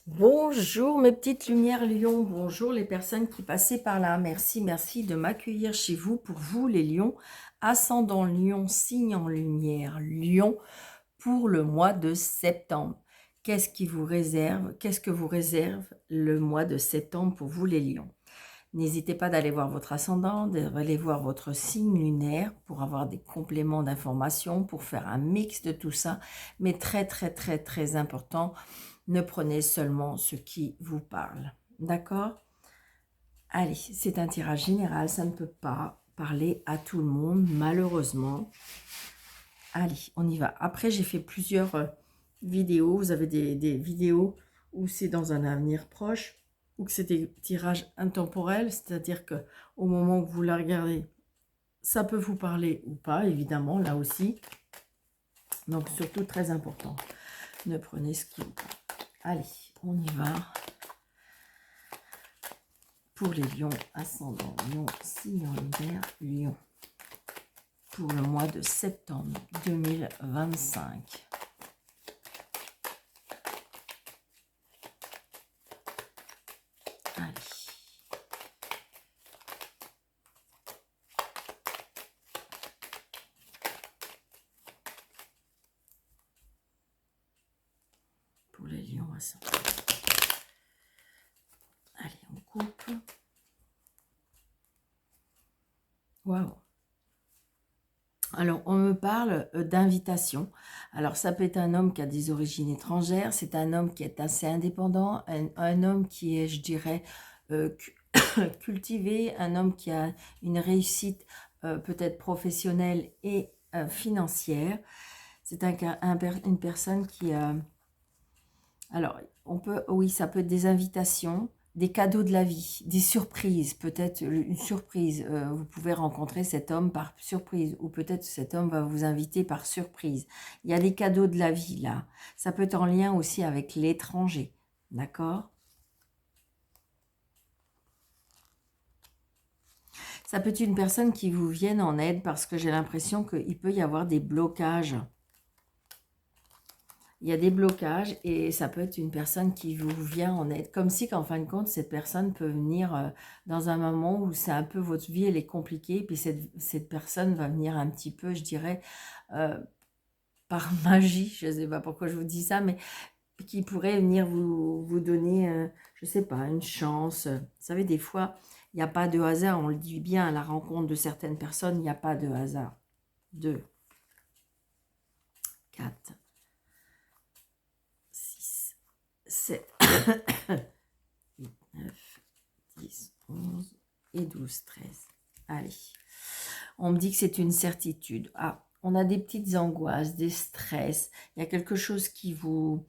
Bonjour mes petites lumières lions, bonjour les personnes qui passaient par là. Merci, merci de m'accueillir chez vous. Pour vous les lions, ascendant lion, signe en lumière lion pour le mois de septembre. Qu'est-ce que vous réserve le mois de septembre pour vous les lions? N'hésitez pas d'aller voir votre ascendant, d'aller voir votre signe lunaire pour avoir des compléments d'informations, pour faire un mix de tout ça. Mais très, très, très, très important, ne prenez seulement ce qui vous parle. D'accord? Allez, c'est un tirage général, ça ne peut pas parler à tout le monde, malheureusement. Allez, on y va. Après, j'ai fait plusieurs vidéos. Vous avez des vidéos où c'est dans un avenir proche, ou que c'est des tirages intemporels, c'est-à-dire que au moment où vous la regardez, ça peut vous parler ou pas, évidemment, là aussi. Donc, surtout, très important. Ne prenez ce qui vous parle. Allez, on y va. Pour les lions, ascendant lion, signe en lumière, lion. Pour le mois de septembre 2025. Allez. Pour les lions ascendants. Allez, on coupe. Waouh. Alors, on me parle d'invitation. Alors, ça peut être un homme qui a des origines étrangères. C'est un homme qui est assez indépendant. Un homme qui est, je dirais, cultivé. Un homme qui a une réussite peut-être professionnelle et financière. C'est une personne qui... alors, oui, ça peut être des invitations, des cadeaux de la vie, des surprises, peut-être une surprise. Vous pouvez rencontrer cet homme par surprise, ou peut-être cet homme va vous inviter par surprise. Il y a des cadeaux de la vie là. Ça peut être en lien aussi avec l'étranger, d'accord? Ça peut être une personne qui vous vienne en aide parce que j'ai l'impression qu'il peut y avoir des blocages. Il y a des blocages et ça peut être une personne qui vous vient en aide. Comme si qu'en fin de compte, cette personne peut venir dans un moment où c'est un peu votre vie, elle est compliquée. Puis cette personne va venir un petit peu, je dirais, euh, par magie, je ne sais pas pourquoi je vous dis ça, mais qui pourrait venir vous donner, je ne sais pas, une chance. Vous savez, des fois, il n'y a pas de hasard. On le dit bien, à la rencontre de certaines personnes, il n'y a pas de hasard. 2, 4, 6, 7, 8, 9, 10, 11 et 12, 13. Allez, on me dit que c'est une certitude. Ah, on a des petites angoisses, des stress. Il y a quelque chose qui vous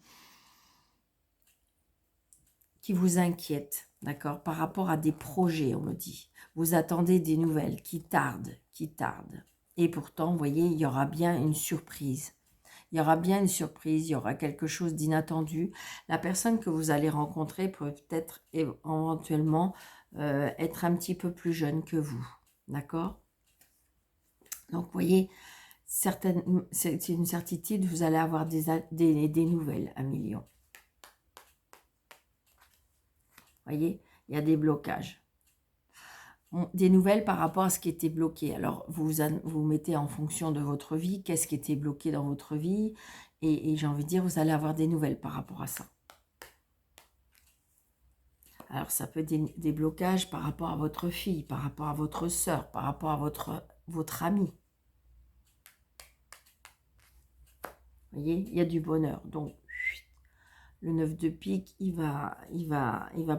inquiète, d'accord, par rapport à des projets, on me dit. Vous attendez des nouvelles qui tardent, qui tardent. Et pourtant, vous voyez, il y aura bien une surprise. Il y aura bien une surprise, il y aura quelque chose d'inattendu. La personne que vous allez rencontrer peut peut-être éventuellement être un petit peu plus jeune que vous. D'accord? Donc, vous voyez, c'est une certitude, vous allez avoir des nouvelles, à million. Vous voyez, il y a des blocages. Des nouvelles par rapport à ce qui était bloqué. Alors, vous mettez en fonction de votre vie, qu'est-ce qui était bloqué dans votre vie, et j'ai envie de dire, vous allez avoir des nouvelles par rapport à ça. Alors, ça peut être des blocages par rapport à votre fille, par rapport à votre sœur, par rapport à votre ami. Vous voyez, il y a du bonheur. Donc, le 9 de pique, il va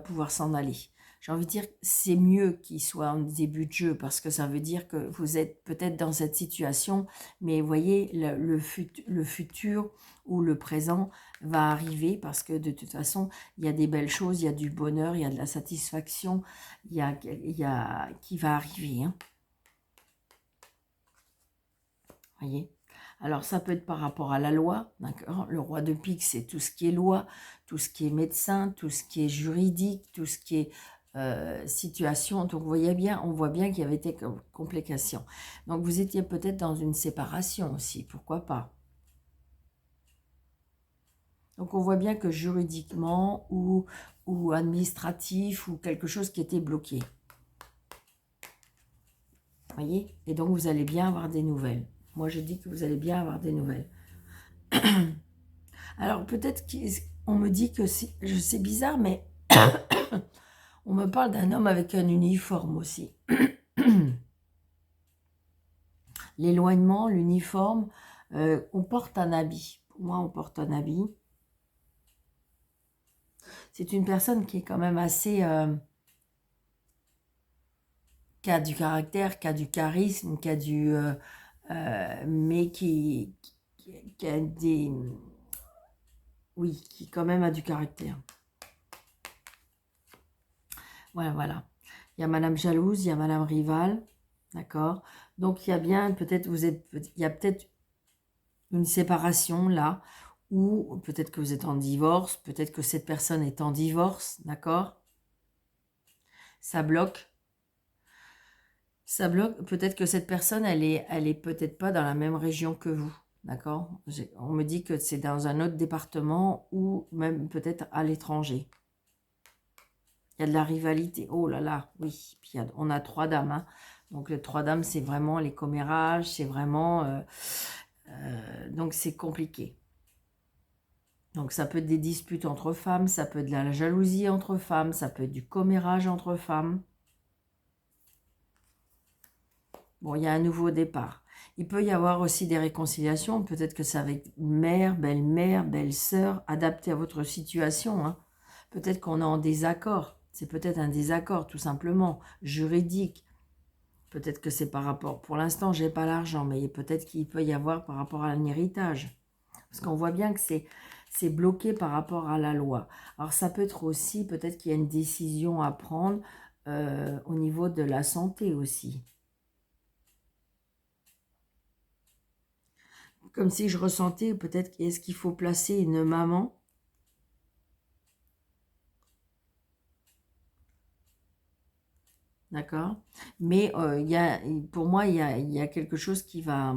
pouvoir s'en aller. J'ai envie de dire, c'est mieux qu'il soit en début de jeu parce que ça veut dire que vous êtes peut-être dans cette situation, mais vous voyez, le futur ou le présent va arriver parce que de toute façon, il y a des belles choses, il y a du bonheur, il y a de la satisfaction, il y a qui va arriver. Hein. Voyez. Alors, ça peut être par rapport à la loi, d'accord. Le roi de pique, c'est tout ce qui est loi, tout ce qui est médecin, tout ce qui est juridique, tout ce qui est situation. Donc, vous voyez bien, on voit bien qu'il y avait des complications. Donc, vous étiez peut-être dans une séparation aussi, pourquoi pas. Donc, on voit bien que juridiquement ou administratif ou quelque chose qui était bloqué. Voyez? Et donc, vous allez bien avoir des nouvelles. Moi, je dis que vous allez bien avoir des nouvelles. Alors, peut-être qu'on me dit que c'est bizarre, mais on me parle d'un homme avec un uniforme aussi. L'éloignement, l'uniforme, on porte un habit. Pour moi, on porte un habit. C'est une personne qui est quand même assez... qui a du caractère, qui a du charisme, qui a du... mais qui a des... Oui, qui quand même a du caractère. Voilà, voilà. Il y a Madame Jalouse, il y a Madame Rival, d'accord? Donc, il y a bien, peut-être, il y a peut-être une séparation là, ou peut-être que vous êtes en divorce, peut-être que cette personne est en divorce, d'accord? Ça bloque. Ça bloque. Peut-être que cette personne, elle est peut-être pas dans la même région que vous, d'accord? On me dit que c'est dans un autre département ou même peut-être à l'étranger. Il y a de la rivalité. Oh là là, oui. Puis on a 3 dames, hein. Donc, les 3 dames, c'est vraiment les commérages, c'est vraiment... donc, c'est compliqué. Donc, ça peut être des disputes entre femmes, ça peut être de la jalousie entre femmes, ça peut être du commérage entre femmes. Bon, il y a un nouveau départ. Il peut y avoir aussi des réconciliations. Peut-être que c'est avec mère, belle-sœur, adapté à votre situation, hein. Peut-être qu'on est en désaccord. C'est peut-être un désaccord, tout simplement, juridique. Peut-être que c'est par rapport... Pour l'instant, je n'ai pas l'argent, mais peut-être qu'il peut y avoir par rapport à un héritage. Parce qu'on voit bien que c'est bloqué par rapport à la loi. Alors, ça peut être aussi, peut-être qu'il y a une décision à prendre au niveau de la santé aussi. Comme si je ressentais, peut-être, est-ce qu'il faut placer une maman? D'accord? Mais pour moi, il y a quelque chose qui va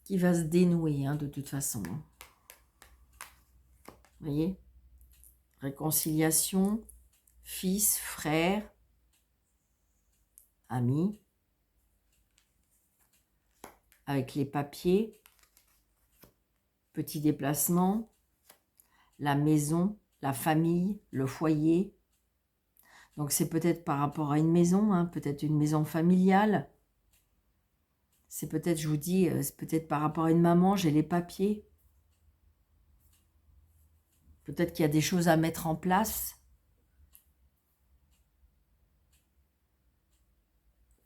se dénouer, hein, de toute façon. Vous voyez? Réconciliation, fils, frère, ami, avec les papiers, petit déplacement, la maison, la famille, le foyer. Donc, c'est peut-être par rapport à une maison, hein, peut-être une maison familiale. C'est peut-être, je vous dis, c'est peut-être par rapport à une maman, j'ai les papiers. Peut-être qu'il y a des choses à mettre en place.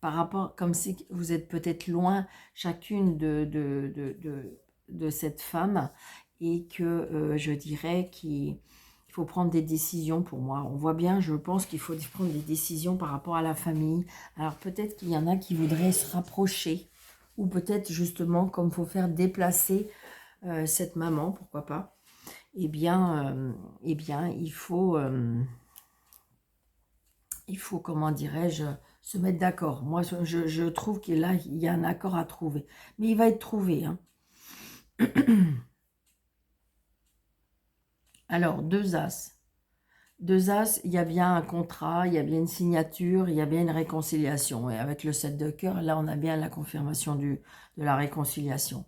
Par rapport, comme si vous êtes peut-être loin chacune de cette femme et que je dirais qu'il faut prendre des décisions pour moi. On voit bien, je pense qu'il faut prendre des décisions par rapport à la famille. Alors peut-être qu'il y en a qui voudraient se rapprocher ou peut-être justement comme il faut faire déplacer cette maman, pourquoi pas. Eh bien, il faut, comment dirais-je, se mettre d'accord. Moi, je trouve que là, il y a un accord à trouver. Mais il va être trouvé, hein. Alors, 2 As. 2 As, il y a bien un contrat, il y a bien une signature, il y a bien une réconciliation. Et avec le 7 de cœur, là, on a bien la confirmation de la réconciliation.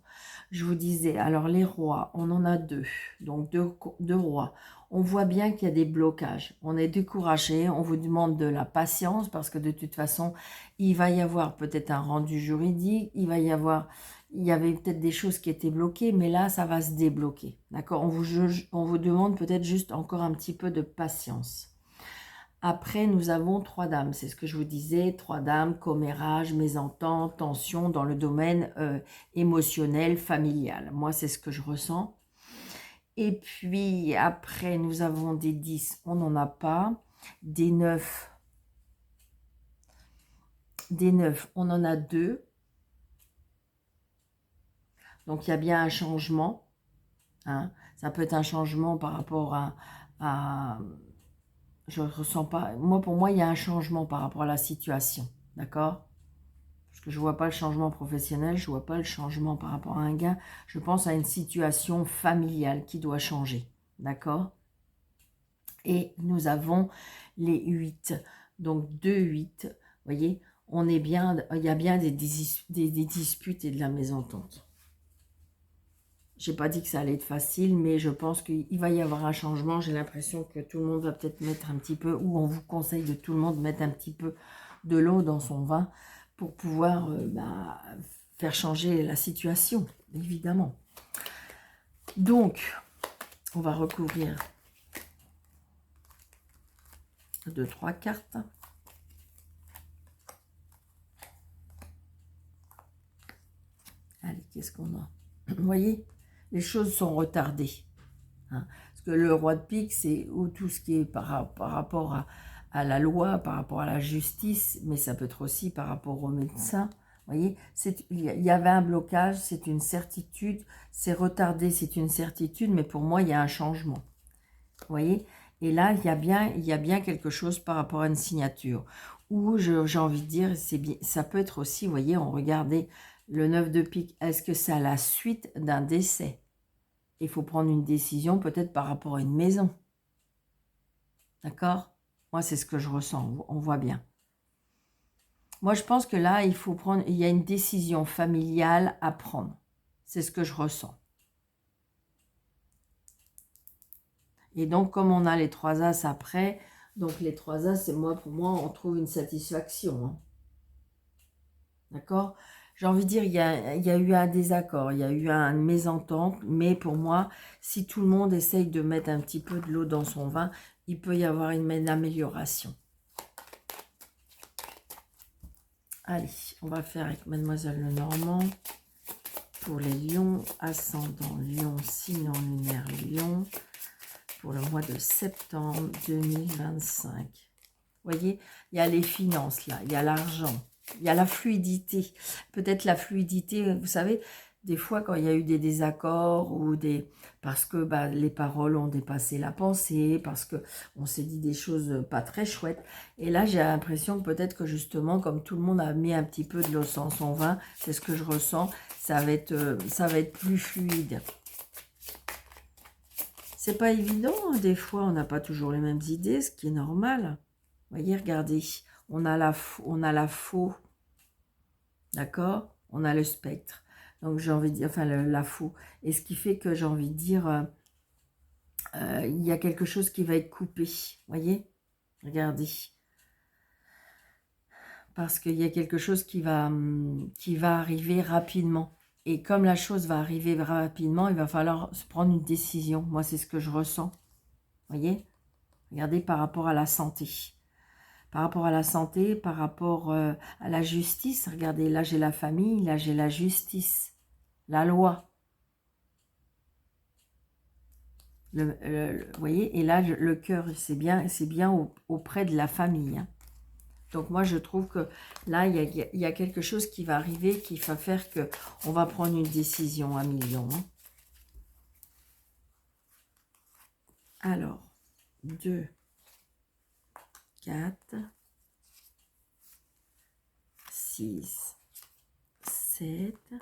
Je vous disais, alors les rois, on en a 2. Donc, deux rois. On voit bien qu'il y a des blocages. On est découragé, on vous demande de la patience parce que de toute façon, il va y avoir peut-être un rendu juridique, il y avait peut-être des choses qui étaient bloquées, mais là, ça va se débloquer. D'accord? On vous demande peut-être juste encore un petit peu de patience. Après, nous avons 3 dames. C'est ce que je vous disais. 3 dames, commérage, mésentente, tension dans le domaine émotionnel, familial. Moi, c'est ce que je ressens. Et puis, après, nous avons des 10. On n'en a pas. Des 9. Des 9, on en a 2. Donc, il y a bien un changement, hein. Ça peut être un changement par rapport à je ne ressens pas... Moi, pour moi, il y a un changement par rapport à la situation, d'accord? Parce que je ne vois pas le changement professionnel, je ne vois pas le changement par rapport à un gain. Je pense à une situation familiale qui doit changer. D'accord? Et nous avons les 8. Donc 2, 8. Vous voyez, on est bien, il y a bien des disputes et de la mésentente. Je n'ai pas dit que ça allait être facile, mais je pense qu'il va y avoir un changement. J'ai l'impression que tout le monde va peut-être mettre un petit peu, ou on vous conseille de tout le monde mettre un petit peu de l'eau dans son vin pour pouvoir faire changer la situation, évidemment. Donc, on va recouvrir 2, 3 cartes. Allez, qu'est-ce qu'on a? Vous voyez, les choses sont retardées. Hein, parce que le roi de pique, c'est tout ce qui est par rapport à la loi, par rapport à la justice, mais ça peut être aussi par rapport aux médecins. Vous voyez, il y avait un blocage, c'est une certitude, c'est retardé, c'est une certitude, mais pour moi, il y a un changement. Vous voyez, et là, il y a bien quelque chose par rapport à une signature. Ou j'ai envie de dire, ça peut être aussi, vous voyez, on regardait le 9 de pique, est-ce que c'est à la suite d'un décès? Il faut prendre une décision peut-être par rapport à une maison. D'accord? Moi, c'est ce que je ressens, on voit bien. Moi, je pense que là, il y a une décision familiale à prendre. C'est ce que je ressens. Et donc, comme on a les 3 As après, donc les 3 As, pour moi, on trouve une satisfaction. Hein. D'accord? J'ai envie de dire, il y a eu un désaccord, il y a eu une mésentente, mais pour moi, si tout le monde essaye de mettre un petit peu de l'eau dans son vin, il peut y avoir une amélioration. Allez, on va faire avec Mademoiselle Lenormand pour les lions, ascendant lion, signe en lunaire lion, pour le mois de septembre 2025. Vous voyez, il y a les finances là, il y a l'argent. Il y a la fluidité, peut-être la fluidité, vous savez, des fois quand il y a eu des désaccords ou parce que les paroles ont dépassé la pensée, parce que on s'est dit des choses pas très chouettes. Et là, j'ai l'impression que peut-être que justement, comme tout le monde a mis un petit peu de l'eau dans son vin, c'est ce que je ressens, ça va être plus fluide. C'est pas évident, hein, des fois, on n'a pas toujours les mêmes idées, ce qui est normal. Vous voyez, regardez. On a la faux, d'accord? On a le spectre. Donc, j'ai envie de dire, enfin, la faux. Et ce qui fait que j'ai envie de dire, il y a quelque chose qui va être coupé. Voyez? Regardez. Parce qu'il y a quelque chose qui va arriver rapidement. Et comme la chose va arriver rapidement, il va falloir se prendre une décision. Moi, c'est ce que je ressens. Voyez? Regardez par rapport à la santé. Par rapport à la santé, par rapport à la justice. Regardez, là j'ai la famille, là j'ai la justice, la loi. Vous voyez, et là le cœur, c'est bien auprès de la famille. Hein. Donc moi je trouve que là il y a quelque chose qui va arriver, qui va faire que on va prendre une décision à million. Hein. Alors, 2, 4... 6, 7, 12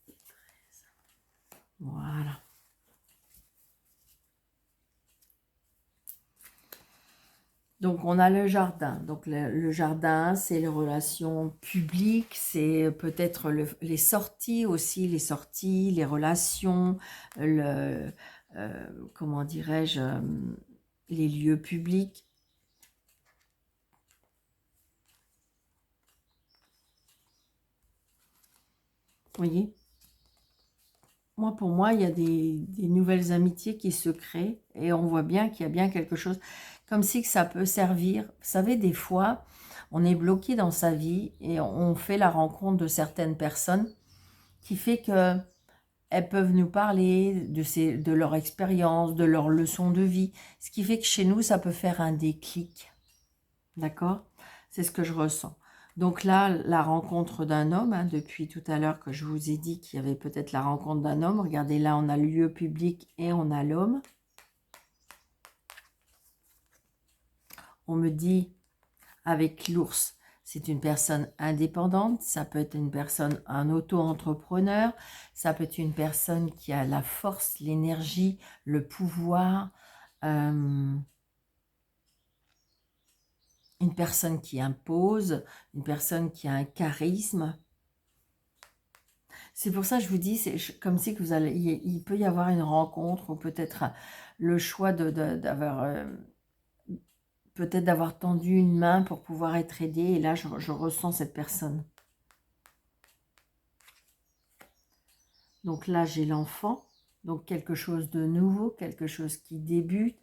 et 13. Voilà. Donc, on a le jardin. Donc, le jardin, c'est les relations publiques, c'est peut-être les sorties aussi, les relations, comment dirais-je, les lieux publics. Vous voyez? Pour moi, il y a des nouvelles amitiés qui se créent et on voit bien qu'il y a bien quelque chose, comme si que ça peut servir. Vous savez, des fois, on est bloqué dans sa vie et on fait la rencontre de certaines personnes qui fait que elles peuvent nous parler de leur expérience, de leur leçon de vie, ce qui fait que chez nous, ça peut faire un déclic. D'accord? C'est ce que je ressens. Donc là, la rencontre d'un homme, hein, depuis tout à l'heure que je vous ai dit qu'il y avait peut-être la rencontre d'un homme. Regardez, là, on a le lieu public et on a l'homme. On me dit, avec l'ours, c'est une personne indépendante, ça peut être une personne, un auto-entrepreneur, ça peut être une personne qui a la force, l'énergie, le pouvoir, une personne qui impose, une personne qui a un charisme. C'est pour ça que je vous dis, c'est comme si que vous allez, il peut y avoir une rencontre ou peut-être le choix d'avoir peut-être d'avoir tendu une main pour pouvoir être aidé. Et là, je ressens cette personne. Donc là, j'ai l'enfant. Donc quelque chose de nouveau, quelque chose qui débute.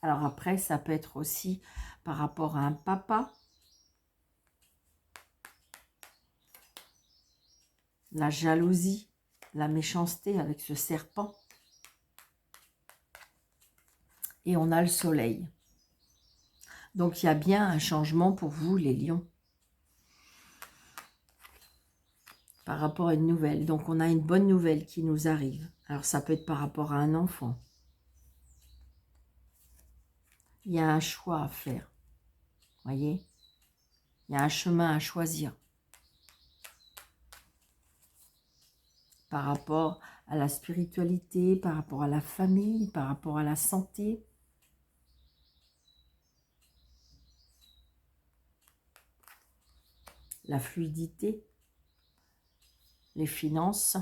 Alors après, ça peut être aussi par rapport à un papa. La jalousie, la méchanceté avec ce serpent. Et on a le soleil. Donc il y a bien un changement pour vous, les lions. Par rapport à une nouvelle. Donc on a une bonne nouvelle qui nous arrive. Alors ça peut être par rapport à un enfant. Il y a un choix à faire. Voyez? Il y a un chemin à choisir. Par rapport à la spiritualité, par rapport à la famille, par rapport à la santé. La fluidité. Les finances.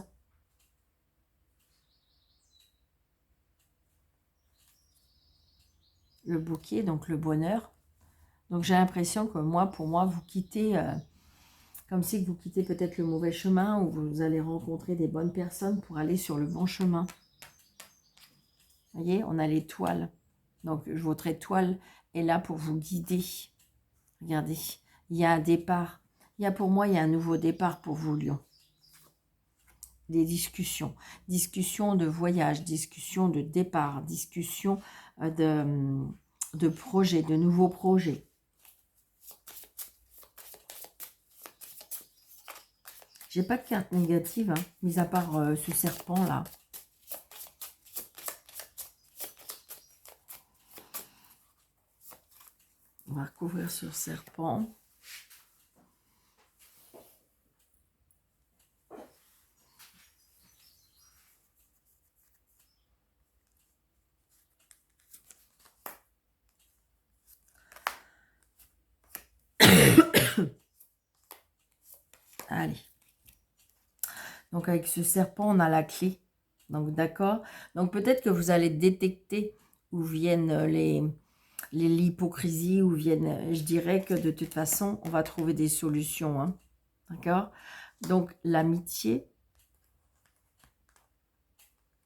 Le bouquet, donc le bonheur. Donc j'ai l'impression que moi, pour moi, vous quittez, comme si vous quittez peut-être le mauvais chemin ou vous allez rencontrer des bonnes personnes pour aller sur le bon chemin. Vous voyez, on a l'étoile. Donc votre étoile est là pour vous guider. Regardez, il y a un départ. Pour moi, il y a un nouveau départ pour vous, Lion. Des discussions. Discussions de voyage, discussions de départ, discussions de projets, de nouveaux projets. J'ai pas de carte négative, hein, mis à part ce serpent-là. On va recouvrir sur serpent. Allez. Donc avec ce serpent, on a la clé. Donc d'accord. Donc peut-être que vous allez détecter où viennent l'hypocrisie, où viennent... Je dirais que de toute façon, on va trouver des solutions. Hein. D'accord. Donc l'amitié.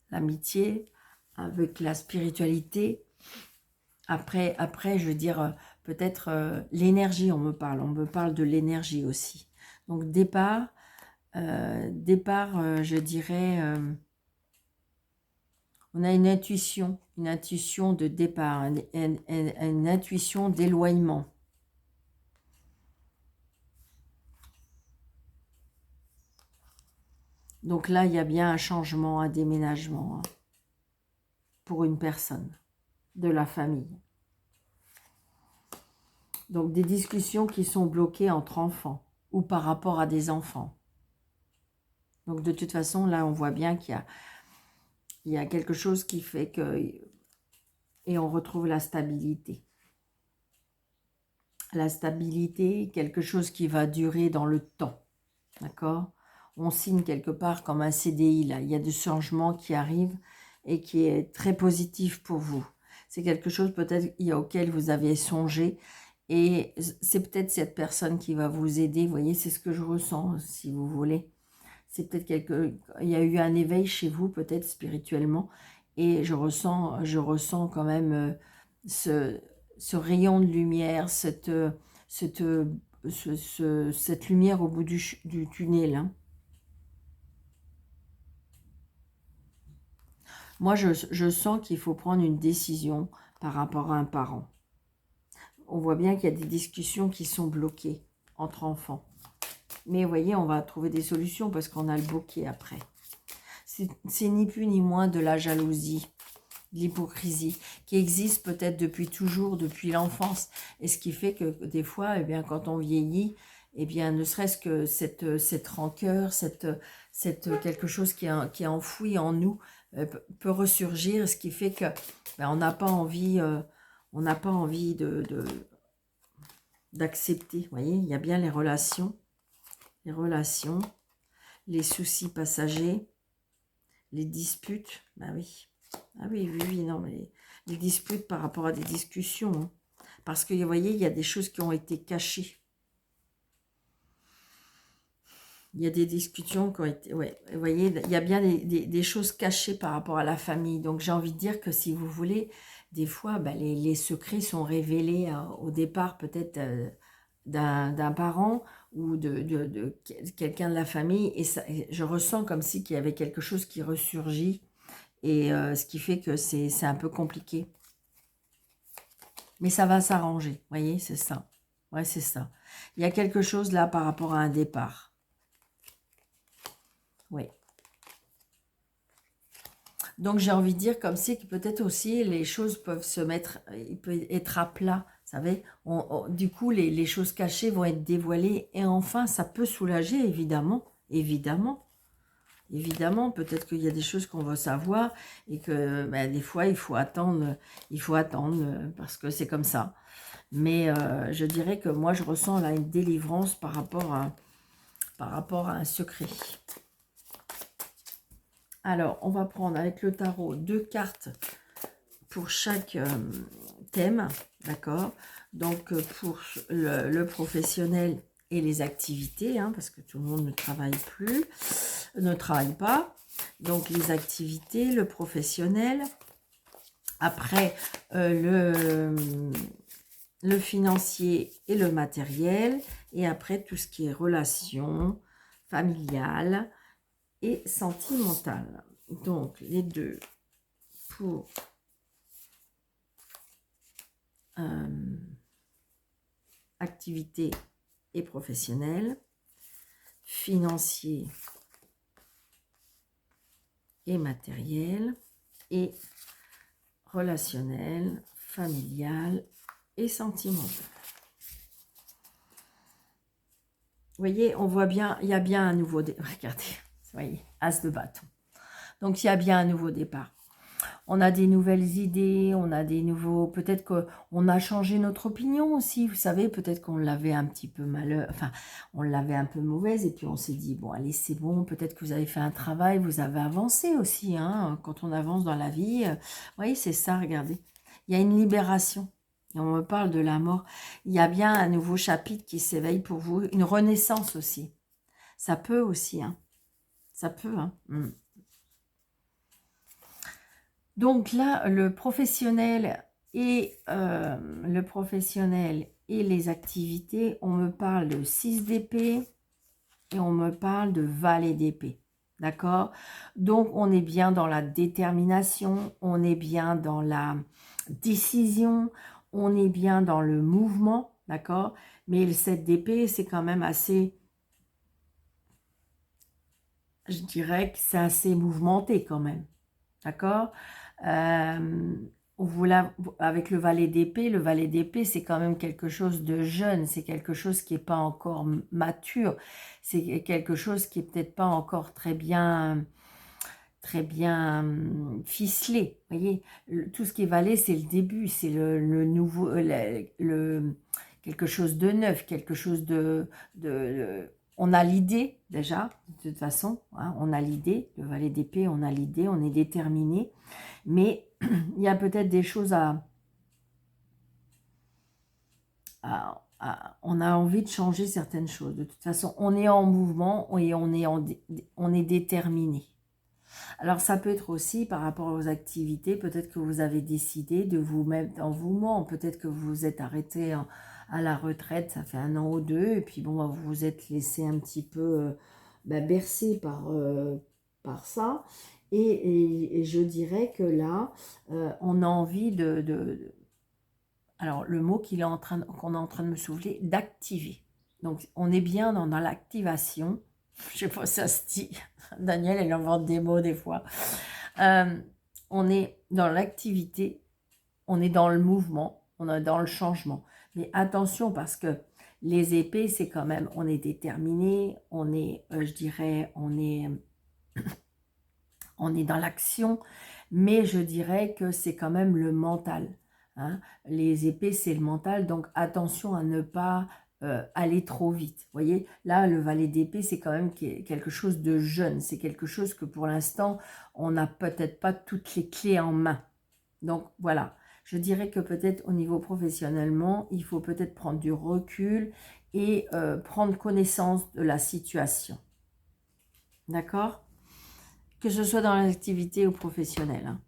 L'amitié avec la spiritualité. Après je veux dire, peut-être l'énergie, on me parle de l'énergie aussi. Donc départ, je dirais, on a une intuition de départ, une intuition d'éloignement. Donc là, il y a bien un changement, un déménagement hein, pour une personne de la famille. Donc des discussions qui sont bloquées entre enfants ou par rapport à des enfants. Donc de toute façon, là, on voit bien qu'il y a quelque chose qui fait que... Et on retrouve la stabilité. La stabilité, quelque chose qui va durer dans le temps. D'accord? On signe quelque part comme un CDI, là. Il y a des changements qui arrivent et qui est très positif pour vous. C'est quelque chose peut-être auquel vous avez songé. Et c'est peut-être cette personne qui va vous aider. Vous voyez, c'est ce que je ressens, si vous voulez. C'est peut-être il y a eu un éveil chez vous, peut-être spirituellement. Et je ressens quand même ce rayon de lumière, cette lumière au bout du tunnel. Hein. Moi, je sens qu'il faut prendre une décision par rapport à un parent. On voit bien qu'il y a des discussions qui sont bloquées entre enfants. Mais vous voyez, on va trouver des solutions parce qu'on a le bouquet après. c'est ni plus ni moins de la jalousie, de l'hypocrisie, qui existe peut-être depuis toujours, depuis l'enfance. Et ce qui fait que des fois, eh bien, quand on vieillit, eh bien, ne serait-ce que cette rancœur, quelque chose qui est enfoui en nous, peut ressurgir, ce qui fait que ben, on n'a pas envie, d'accepter. Vous voyez, il y a bien les relations, les soucis passagers, les disputes. Ben oui, ah oui, oui, oui, non, mais les disputes par rapport à des discussions, hein. Parce que vous voyez, il y a des choses qui ont été cachées. Il y a des discussions qui ont été... Ouais, vous voyez, il y a bien des choses cachées par rapport à la famille. Donc, j'ai envie de dire que si vous voulez, des fois, ben, les secrets sont révélés au départ peut-être d'un parent ou de quelqu'un de la famille. Et je ressens comme si qu'il y avait quelque chose qui ressurgit. Et ce qui fait que c'est un peu compliqué. Mais ça va s'arranger. Vous voyez, c'est ça. Ouais, c'est ça. Il y a quelque chose là par rapport à un départ. Oui. Donc, j'ai envie de dire comme c'est que peut-être aussi les choses peuvent se mettre, il peut être à plat, vous savez. Du coup, les choses cachées vont être dévoilées. Et enfin, ça peut soulager, évidemment. Évidemment. Évidemment, peut-être qu'il y a des choses qu'on va savoir et que ben, des fois, il faut attendre parce que c'est comme ça. Mais je dirais que moi, je ressens là une délivrance par rapport à un secret. Alors, on va prendre avec le tarot 2 cartes pour chaque thème, d'accord? Donc, pour le professionnel et les activités, hein, parce que tout le monde ne travaille pas. Donc, les activités, le professionnel. Après, le financier et le matériel. Et après, tout ce qui est relations familiales et sentimentales. Donc, les deux pour activité et professionnel, financier et matériel, et relationnel, familial et sentimental. Vous voyez, on voit bien, il y a bien un nouveau départ. Regardez, vous voyez, as de bâton. Donc, il y a bien un nouveau départ. On a des nouvelles idées, on a des nouveaux... Peut-être qu'on a changé notre opinion aussi, vous savez, peut-être qu'on l'avait un petit peu enfin, on l'avait un peu mauvaise, et puis on s'est dit, bon, allez, c'est bon, peut-être que vous avez fait un travail, vous avez avancé aussi, hein, quand on avance dans la vie. Vous voyez, c'est ça, regardez. Il y a une libération, et on me parle de la mort. Il y a bien un nouveau chapitre qui s'éveille pour vous, une renaissance aussi. Ça peut aussi, hein. Ça peut, hein. Donc là, le professionnel et les activités, on me parle de 6 d'épée et on me parle de valet d'épée. D'accord? Donc, on est bien dans la détermination, on est bien dans la décision, on est bien dans le mouvement, d'accord? Mais le 7 d'épée, c'est quand même assez... Je dirais que c'est assez mouvementé quand même. D'accord? Avec le valet d'épée, c'est quand même quelque chose de jeune, c'est quelque chose qui n'est pas encore mature, c'est quelque chose qui n'est peut-être pas encore très bien ficelé. Vous voyez, tout ce qui est valet, c'est le début, c'est le nouveau, quelque chose de neuf, quelque chose on a l'idée déjà, de toute façon, hein, on a l'idée, le valet d'épée, on a l'idée, on est déterminé, mais il y a peut-être des choses on a envie de changer certaines choses. De toute façon, on est en mouvement et on est déterminé. Alors, ça peut être aussi par rapport aux activités, peut-être que vous avez décidé de vous mettre en mouvement, peut-être que vous vous êtes arrêté à la retraite, ça fait 1 an ou 2, et puis bon, vous vous êtes laissé un petit peu bercé par ça. Et je dirais que là, on a envie alors, le mot qu'on est en train de me souffler, d'activer. Donc, on est bien dans l'activation. Je sais pas si ça se dit. Daniel, elle invente des mots des fois. Euh, on est dans l'activité, on est dans le mouvement, on est dans le changement. Mais attention parce que les épées, c'est quand même, on est déterminé, on est, je dirais, on est dans l'action, mais je dirais que c'est quand même le mental. Hein. Les épées, c'est le mental, donc attention à ne pas aller trop vite. Vous voyez, là, le valet d'épée, c'est quand même quelque chose de jeune. C'est quelque chose que pour l'instant, on n'a peut-être pas toutes les clés en main. Donc voilà, je dirais que peut-être au niveau professionnellement, il faut peut-être prendre du recul et prendre connaissance de la situation. D'accord? Que ce soit dans l'activité ou professionnelle. Hein.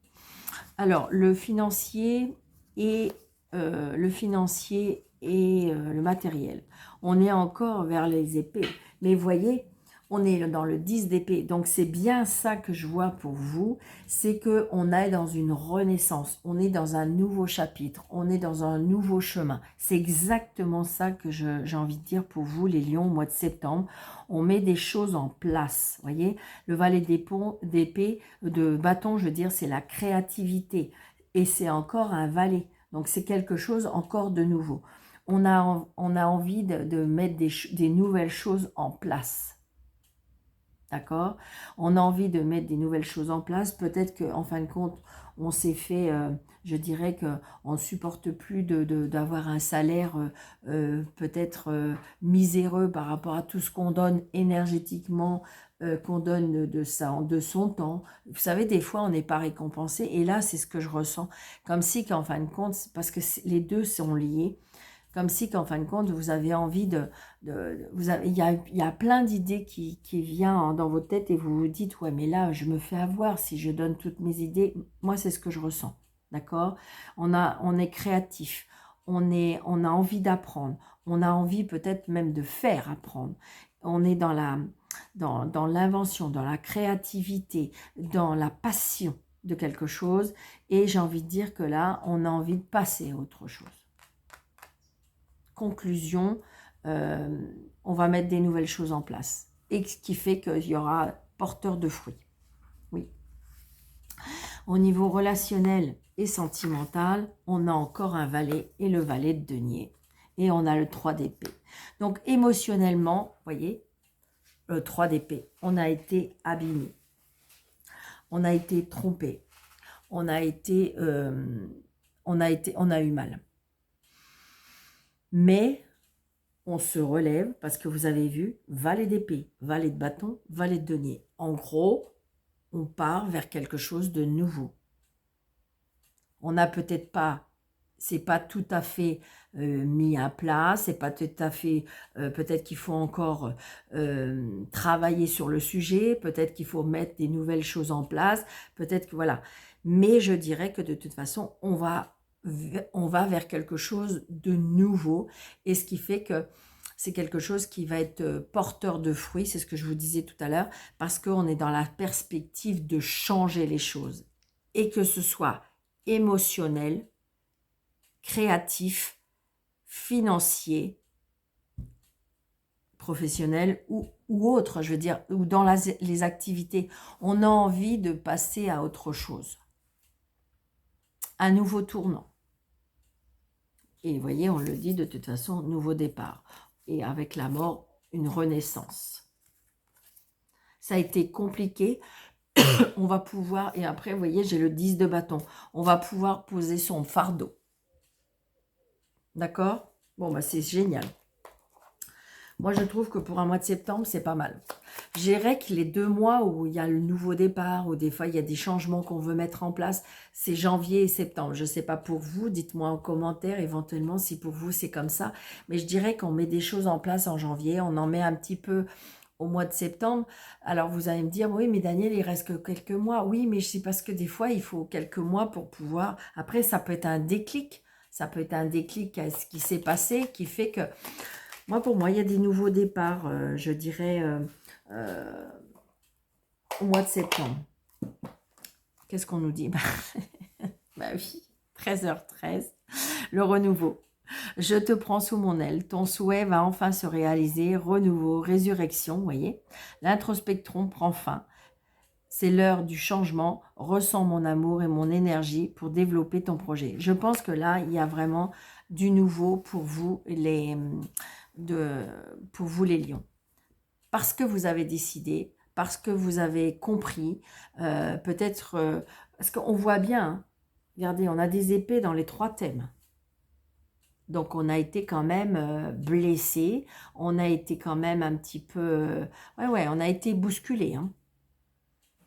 Alors, le financier et le matériel. On est encore vers les épées. Mais voyez, on est dans le 10 d'épée. Donc, c'est bien ça que je vois pour vous. C'est qu'on est dans une renaissance. On est dans un nouveau chapitre. On est dans un nouveau chemin. C'est exactement ça que j'ai envie de dire pour vous, les lions, au mois de septembre. On met des choses en place. Voyez, le valet d'épée, de bâton, je veux dire, c'est la créativité. Et c'est encore un valet. Donc, c'est quelque chose encore de nouveau. On a envie de mettre des nouvelles choses en place. D'accord? On a envie de mettre des nouvelles choses en place. Peut-être qu'en fin de compte, on s'est fait, je dirais qu'on ne supporte plus d'avoir un salaire peut-être miséreux par rapport à tout ce qu'on donne énergétiquement, qu'on donne de son temps. Vous savez, des fois, on n'est pas récompensé. Et là, c'est ce que je ressens. Comme si qu'en fin de compte, parce que les deux sont liés, comme si qu'en fin de compte, vous avez envie il y a plein d'idées qui viennent dans votre tête et vous vous dites, ouais, mais là, je me fais avoir si je donne toutes mes idées. Moi, c'est ce que je ressens, d'accord? On est créatif, on a envie d'apprendre, on a envie peut-être même de faire apprendre. On est dans l'invention, dans la créativité, dans la passion de quelque chose. Et j'ai envie de dire que là, on a envie de passer à autre chose. Conclusion, on va mettre des nouvelles choses en place. Et ce qui fait qu'il y aura porteur de fruits. Oui. Au niveau relationnel et sentimental, on a encore un valet et le valet de denier. Et on a le 3 d'épée. Donc émotionnellement, vous voyez, le 3 d'épée, on a été abîmé. On a été trompé. On a eu mal. Mais on se relève parce que vous avez vu, valet d'épée, valet de bâton, valet de denier. En gros, on part vers quelque chose de nouveau. On n'a peut-être pas, c'est pas tout à fait mis à plat, c'est pas tout à fait, peut-être qu'il faut encore travailler sur le sujet, peut-être qu'il faut mettre des nouvelles choses en place, peut-être que voilà. Mais je dirais que de toute façon, on va vers quelque chose de nouveau, et ce qui fait que c'est quelque chose qui va être porteur de fruits, c'est ce que je vous disais tout à l'heure, parce qu'on est dans la perspective de changer les choses, et que ce soit émotionnel, créatif, financier, professionnel ou autre, je veux dire, ou dans les activités, on a envie de passer à autre chose. Un nouveau tournant. Et vous voyez, on le dit de toute façon, nouveau départ. Et avec la mort, une renaissance. Ça a été compliqué. On va pouvoir, et après, vous voyez, j'ai le 10 de bâton. On va pouvoir poser son fardeau. D'accord? Bon, bah c'est génial. Moi, je trouve que pour un mois de septembre, c'est pas mal. Je dirais que les 2 mois où il y a le nouveau départ, où des fois, il y a des changements qu'on veut mettre en place, c'est janvier et septembre. Je ne sais pas pour vous, dites-moi en commentaire éventuellement si pour vous, c'est comme ça. Mais je dirais qu'on met des choses en place en janvier, on en met un petit peu au mois de septembre. Alors, vous allez me dire, oui, mais Daniel, il reste que quelques mois. Oui, mais c'est parce que des fois, il faut quelques mois pour pouvoir... Après, ça peut être un déclic. Ça peut être un déclic à ce qui s'est passé, qui fait que... Pour moi, il y a des nouveaux départs, je dirais, au mois de septembre. Qu'est-ce qu'on nous dit? Bah oui, 13h13, le renouveau. Je te prends sous mon aile. Ton souhait va enfin se réaliser. Renouveau, résurrection, vous voyez. L'introspectron prend fin. C'est l'heure du changement. Ressens mon amour et mon énergie pour développer ton projet. Je pense que là, il y a vraiment du nouveau pour vous les lions. Parce que vous avez décidé, parce que vous avez compris, peut-être, parce qu'on voit bien, hein, regardez, on a des épées dans les 3 thèmes. Donc, on a été quand même blessé, on a été quand même un petit peu... ouais, on a été bousculé hein,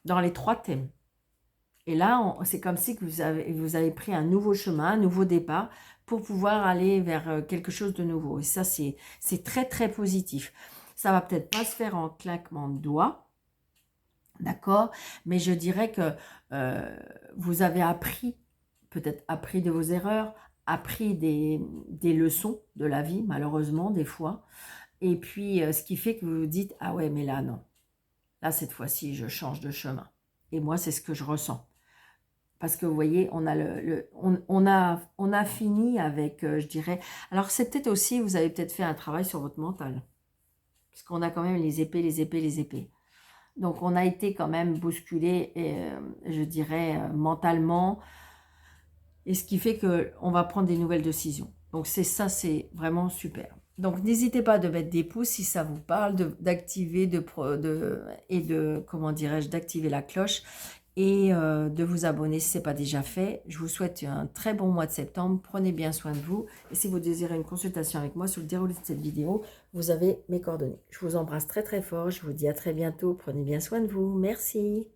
dans les 3 thèmes. Et là, c'est comme si que vous avez pris un nouveau chemin, un nouveau départ pour pouvoir aller vers quelque chose de nouveau. Et ça, c'est très, très positif. Ça va peut-être pas se faire en claquement de doigts, d'accord? Mais je dirais que vous avez appris, peut-être appris de vos erreurs, appris des leçons de la vie, malheureusement, des fois. Et puis, ce qui fait que vous vous dites, ah ouais, mais là, non. Là, cette fois-ci, je change de chemin. Et moi, c'est ce que je ressens. Parce que vous voyez, on a fini avec, je dirais... Alors, c'est peut-être aussi, vous avez peut-être fait un travail sur votre mental. Parce qu'on a quand même les épées, les épées, les épées. Donc, on a été quand même bousculé, je dirais, mentalement. Et ce qui fait qu'on va prendre des nouvelles décisions. Donc, c'est vraiment super. Donc, n'hésitez pas de mettre des pouces si ça vous parle, d'activer, comment dirais-je, d'activer la cloche et de vous abonner si ce n'est pas déjà fait. Je vous souhaite un très bon mois de septembre. Prenez bien soin de vous. Et si vous désirez une consultation avec moi sur le déroulé de cette vidéo, vous avez mes coordonnées. Je vous embrasse très très fort. Je vous dis à très bientôt. Prenez bien soin de vous. Merci.